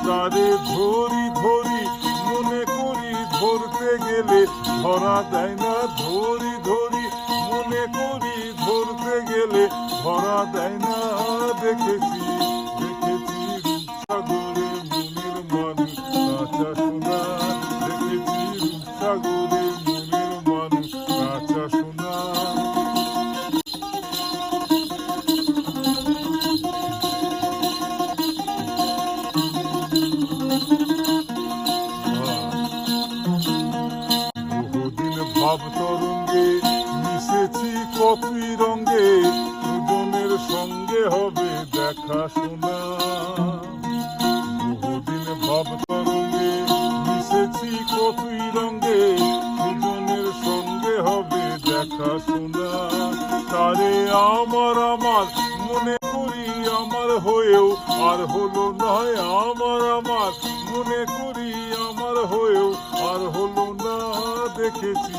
তারে ধরি ধরি মনে করি ধরতে গেলে ধরা দেয় না, ধরি ধরি মনে করি ধরতে গেলে ধরা দেয় না। দেখেছি দেখেছি রূপসাগরে মনের মানুষ কাঁচা সোনা, দেখেছি রূপসাগরে মনের মানুষ কাঁচা সোনা। বহুদিন ভাব তরঙ্গে মিশেছি কতই রঙ্গে, দুজনের সঙ্গে হবে দেখা শোনা। বহুদিন ভাব তরঙ্গে মিশেছি কতই রঙ্গে, দুজনের সঙ্গে হবে দেখা শোনা। তারে আমার আমার মনে করি আমার হয়েও আর হলো নয়, আমার আমার মনে করি আমার হয়েও আর হলো না। দেখেছি